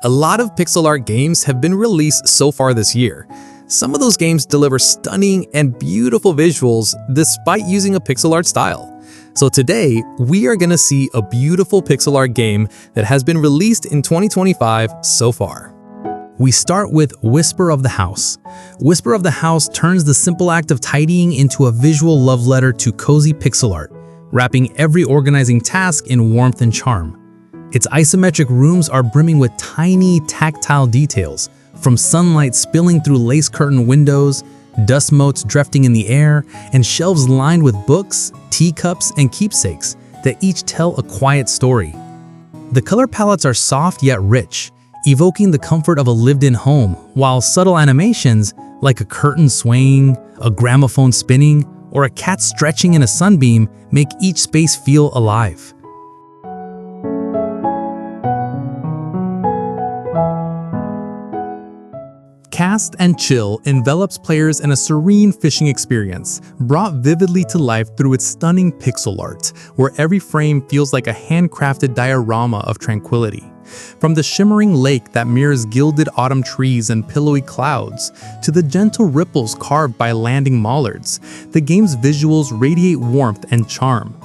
A lot of pixel art games have been released so far this year. Some of those games deliver stunning and beautiful visuals despite using a pixel art style. So today, we are gonna see a beautiful pixel art game that has been released in 2025 so far. We start with Whisper of the House. Whisper of the House turns the simple act of tidying into a visual love letter to cozy pixel art, wrapping every organizing task in warmth and charm. Its isometric rooms are brimming with tiny, tactile details, from sunlight spilling through lace curtain windows, dust motes drifting in the air, and shelves lined with books, teacups, and keepsakes that each tell a quiet story. The color palettes are soft yet rich, evoking the comfort of a lived-in home, while subtle animations like a curtain swaying, a gramophone spinning, or a cat stretching in a sunbeam make each space feel alive. Cast and Chill envelops players in a serene fishing experience, brought vividly to life through its stunning pixel art, where every frame feels like a handcrafted diorama of tranquility. From the shimmering lake that mirrors gilded autumn trees and pillowy clouds, to the gentle ripples carved by landing mallards, the game's visuals radiate warmth and charm.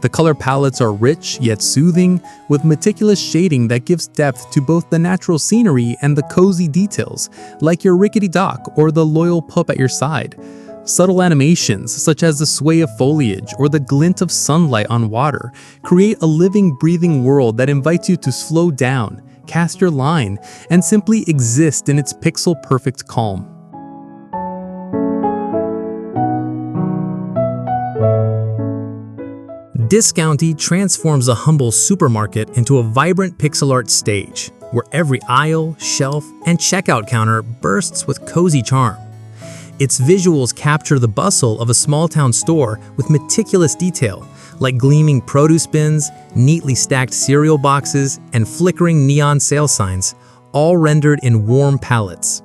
The color palettes are rich yet soothing, with meticulous shading that gives depth to both the natural scenery and the cozy details, like your rickety dock or the loyal pup at your side. Subtle animations, such as the sway of foliage or the glint of sunlight on water, create a living, breathing world that invites you to slow down, cast your line, and simply exist in its pixel-perfect calm. Discounty transforms a humble supermarket into a vibrant pixel art stage, where every aisle, shelf, and checkout counter bursts with cozy charm. Its visuals capture the bustle of a small-town store with meticulous detail, like gleaming produce bins, neatly stacked cereal boxes, and flickering neon sale signs, all rendered in warm palettes.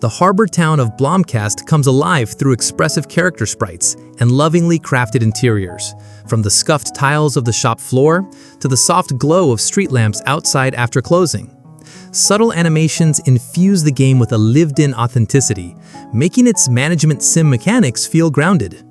The harbor town of Blomkast comes alive through expressive character sprites and lovingly crafted interiors, from the scuffed tiles of the shop floor to the soft glow of street lamps outside after closing. Subtle animations infuse the game with a lived-in authenticity, making its management sim mechanics feel grounded.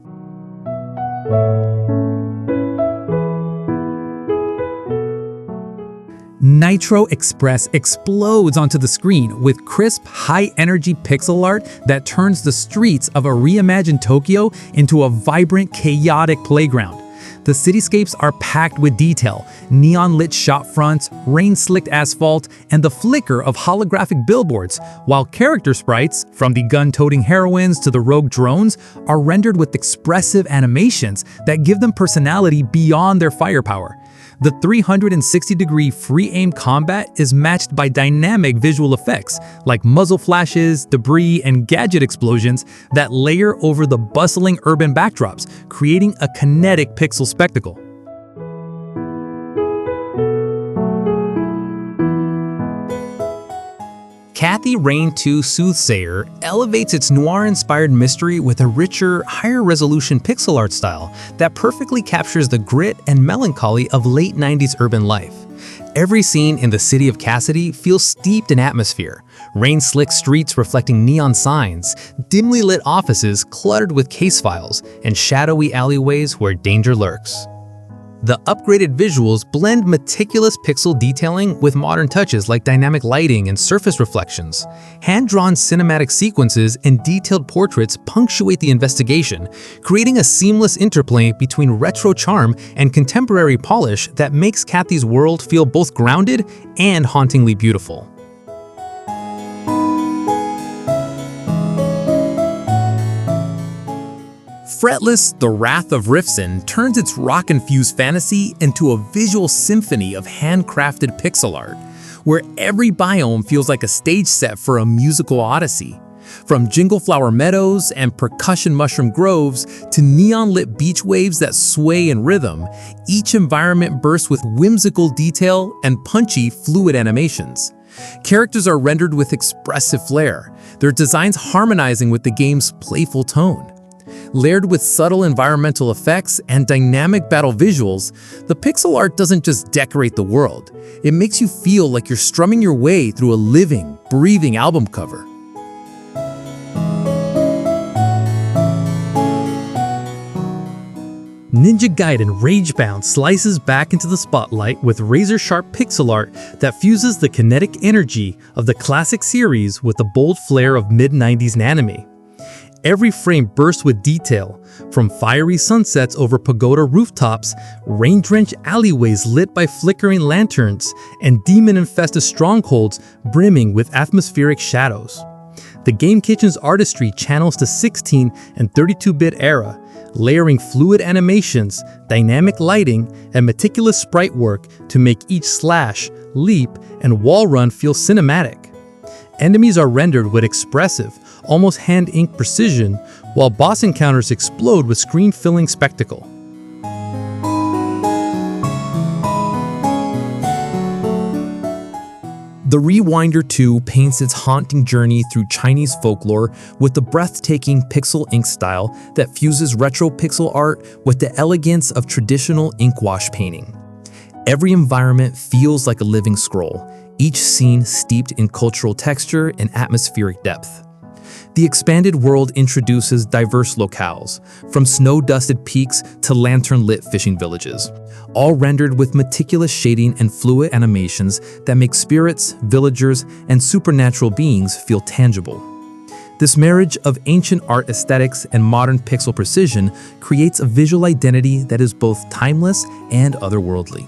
Nitro Express explodes onto the screen with crisp, high-energy pixel art that turns the streets of a reimagined Tokyo into a vibrant, chaotic playground. The cityscapes are packed with detail, neon-lit shop fronts, rain-slicked asphalt, and the flicker of holographic billboards, while character sprites, from the gun-toting heroines to the rogue drones, are rendered with expressive animations that give them personality beyond their firepower. The 360-degree free-aim combat is matched by dynamic visual effects like muzzle flashes, debris, and gadget explosions that layer over the bustling urban backdrops, creating a kinetic pixel spectacle. Cathy Rain 2 Soothsayer elevates its noir-inspired mystery with a richer, higher-resolution pixel art style that perfectly captures the grit and melancholy of late 90s urban life. Every scene in the city of Cassidy feels steeped in atmosphere, rain-slick streets reflecting neon signs, dimly lit offices cluttered with case files, and shadowy alleyways where danger lurks. The upgraded visuals blend meticulous pixel detailing with modern touches like dynamic lighting and surface reflections. Hand-drawn cinematic sequences and detailed portraits punctuate the investigation, creating a seamless interplay between retro charm and contemporary polish that makes Cathy's world feel both grounded and hauntingly beautiful. Fretless, The Wrath of Rifson turns its rock-infused fantasy into a visual symphony of handcrafted pixel art, where every biome feels like a stage set for a musical odyssey. From jingle-flower meadows and percussion mushroom groves to neon-lit beach waves that sway in rhythm, each environment bursts with whimsical detail and punchy, fluid animations. Characters are rendered with expressive flair, their designs harmonizing with the game's playful tone. Layered with subtle environmental effects and dynamic battle visuals, the pixel art doesn't just decorate the world, it makes you feel like you're strumming your way through a living, breathing album cover. Ninja Gaiden Ragebound slices back into the spotlight with razor-sharp pixel art that fuses the kinetic energy of the classic series with the bold flair of mid-90s anime. Every frame bursts with detail, from fiery sunsets over pagoda rooftops, rain-drenched alleyways lit by flickering lanterns, and demon-infested strongholds brimming with atmospheric shadows. The Game Kitchen's artistry channels the 16 and 32-bit era, layering fluid animations, dynamic lighting, and meticulous sprite work to make each slash, leap, and wall run feel cinematic. Enemies are rendered with expressive, almost hand-ink precision, while boss encounters explode with screen-filling spectacle. The Rewinder 2 paints its haunting journey through Chinese folklore with the breathtaking pixel ink style that fuses retro pixel art with the elegance of traditional ink wash painting. Every environment feels like a living scroll, each scene steeped in cultural texture and atmospheric depth. The expanded world introduces diverse locales, from snow-dusted peaks to lantern-lit fishing villages, all rendered with meticulous shading and fluid animations that make spirits, villagers, and supernatural beings feel tangible. This marriage of ancient art aesthetics and modern pixel precision creates a visual identity that is both timeless and otherworldly.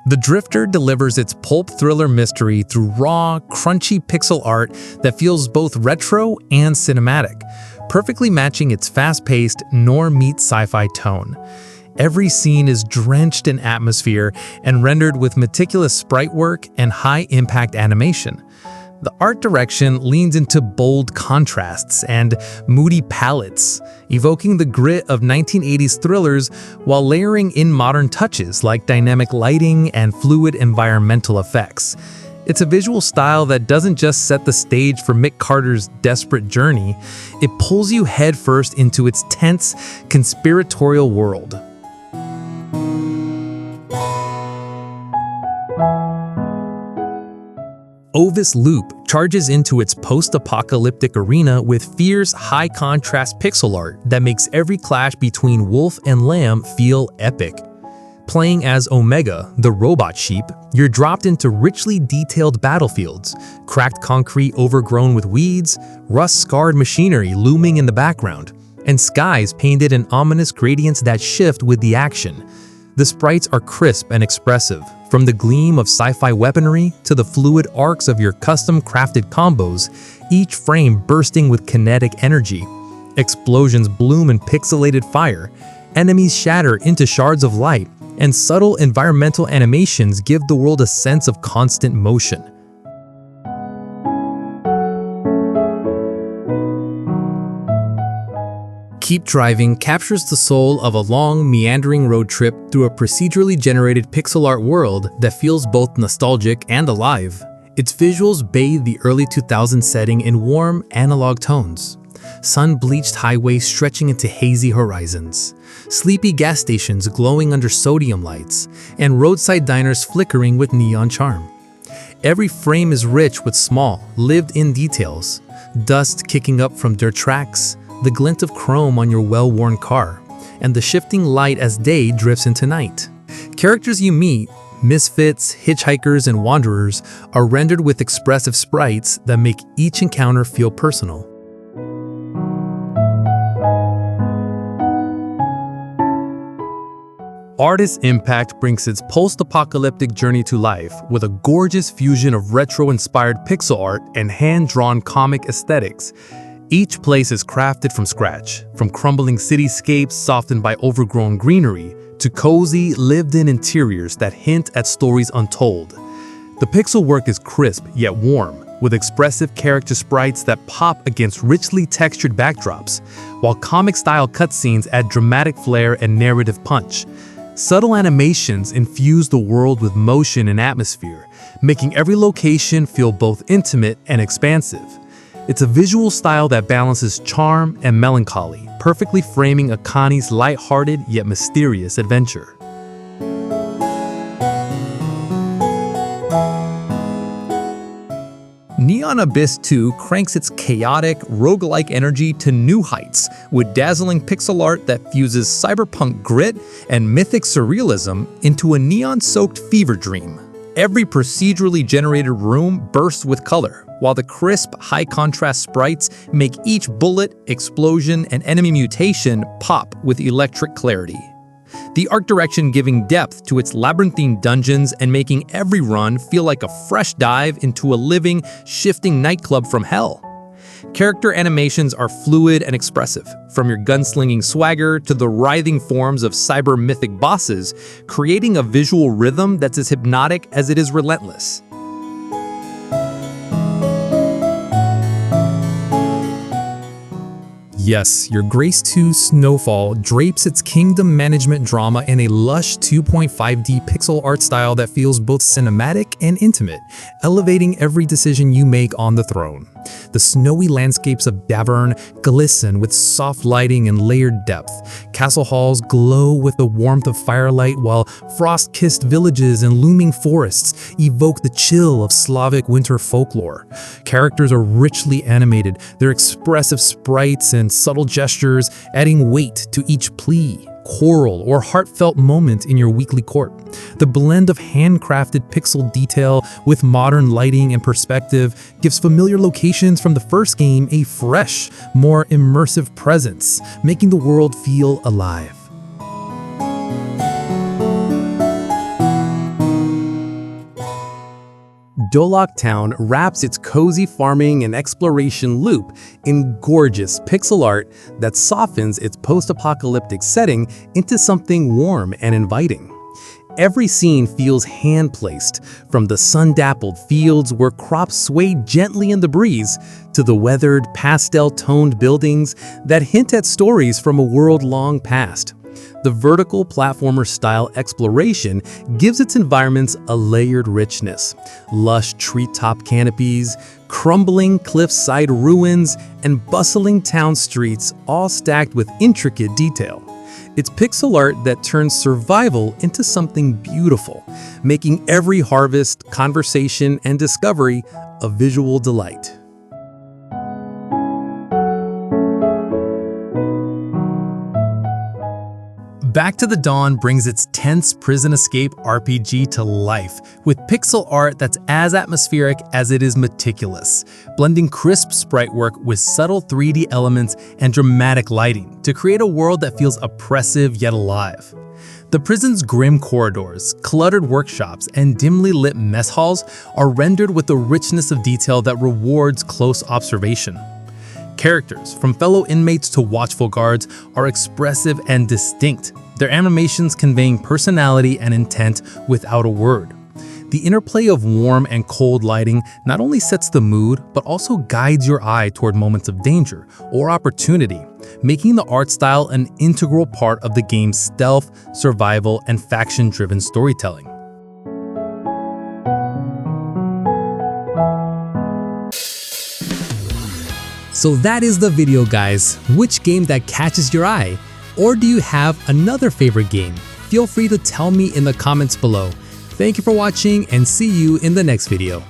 The Drifter delivers its pulp thriller mystery through raw, crunchy pixel art that feels both retro and cinematic, perfectly matching its fast-paced, noir-meets-sci-fi tone. Every scene is drenched in atmosphere and rendered with meticulous sprite work and high-impact animation. The art direction leans into bold contrasts and moody palettes, evoking the grit of 1980s thrillers while layering in modern touches like dynamic lighting and fluid environmental effects. It's a visual style that doesn't just set the stage for Mick Carter's desperate journey, it pulls you headfirst into its tense, conspiratorial world. OVIS Loop charges into its post-apocalyptic arena with fierce, high-contrast pixel art that makes every clash between wolf and lamb feel epic. Playing as Omega, the robot sheep, you're dropped into richly detailed battlefields, cracked concrete overgrown with weeds, rust-scarred machinery looming in the background, and skies painted in ominous gradients that shift with the action. The sprites are crisp and expressive, from the gleam of sci-fi weaponry to the fluid arcs of your custom-crafted combos, each frame bursting with kinetic energy. Explosions bloom in pixelated fire, enemies shatter into shards of light, and subtle environmental animations give the world a sense of constant motion. Keep Driving captures the soul of a long, meandering road trip through a procedurally generated pixel art world that feels both nostalgic and alive. Its visuals bathe the early 2000s setting in warm, analog tones. Sun-bleached highways stretching into hazy horizons, sleepy gas stations glowing under sodium lights, and roadside diners flickering with neon charm. Every frame is rich with small, lived-in details, dust kicking up from dirt tracks, the glint of chrome on your well-worn car, and the shifting light as day drifts into night. Characters you meet, misfits, hitchhikers, and wanderers, are rendered with expressive sprites that make each encounter feel personal. Artis Impact brings its post-apocalyptic journey to life with a gorgeous fusion of retro-inspired pixel art and hand-drawn comic aesthetics. Each place is crafted from scratch, from crumbling cityscapes softened by overgrown greenery to cozy, lived-in interiors that hint at stories untold. The pixel work is crisp yet warm, with expressive character sprites that pop against richly textured backdrops, while comic-style cutscenes add dramatic flair and narrative punch. Subtle animations infuse the world with motion and atmosphere, making every location feel both intimate and expansive. It's a visual style that balances charm and melancholy, perfectly framing Akani's lighthearted yet mysterious adventure. Neon Abyss 2 cranks its chaotic, roguelike energy to new heights with dazzling pixel art that fuses cyberpunk grit and mythic surrealism into a neon-soaked fever dream. Every procedurally generated room bursts with color, while the crisp, high-contrast sprites make each bullet, explosion, and enemy mutation pop with electric clarity. The art direction giving depth to its labyrinthine dungeons and making every run feel like a fresh dive into a living, shifting nightclub from hell. Character animations are fluid and expressive, from your gunslinging swagger to the writhing forms of cyber-mythic bosses, creating a visual rhythm that's as hypnotic as it is relentless. Yes, your Grace 2 Snowfall drapes its kingdom management drama in a lush 2.5D pixel art style that feels both cinematic and intimate, elevating every decision you make on the throne. The snowy landscapes of Davern glisten with soft lighting and layered depth. Castle halls glow with the warmth of firelight, while frost-kissed villages and looming forests evoke the chill of Slavic winter folklore. Characters are richly animated, their expressive sprites and subtle gestures adding weight to each plea, quarrel, or heartfelt moment in your weekly court. The blend of handcrafted pixel detail with modern lighting and perspective gives familiar locations from the first game a fresh, more immersive presence, making the world feel alive. Doloc Town wraps its cozy farming and exploration loop in gorgeous pixel art that softens its post-apocalyptic setting into something warm and inviting. Every scene feels hand-placed, from the sun-dappled fields where crops sway gently in the breeze to the weathered, pastel-toned buildings that hint at stories from a world long past. The vertical platformer-style exploration gives its environments a layered richness. Lush treetop canopies, crumbling cliffside ruins, and bustling town streets all stacked with intricate detail. It's pixel art that turns survival into something beautiful, making every harvest, conversation, and discovery a visual delight. Back to the Dawn brings its tense prison escape RPG to life with pixel art that's as atmospheric as it is meticulous, blending crisp sprite work with subtle 3D elements and dramatic lighting to create a world that feels oppressive yet alive. The prison's grim corridors, cluttered workshops, and dimly lit mess halls are rendered with a richness of detail that rewards close observation. Characters, from fellow inmates to watchful guards, are expressive and distinct, their animations conveying personality and intent without a word. The interplay of warm and cold lighting not only sets the mood, but also guides your eye toward moments of danger or opportunity, making the art style an integral part of the game's stealth, survival, and faction-driven storytelling. So that is the video, guys. Which game that catches your eye? Or do you have another favorite game? Feel free to tell me in the comments below. Thank you for watching and see you in the next video.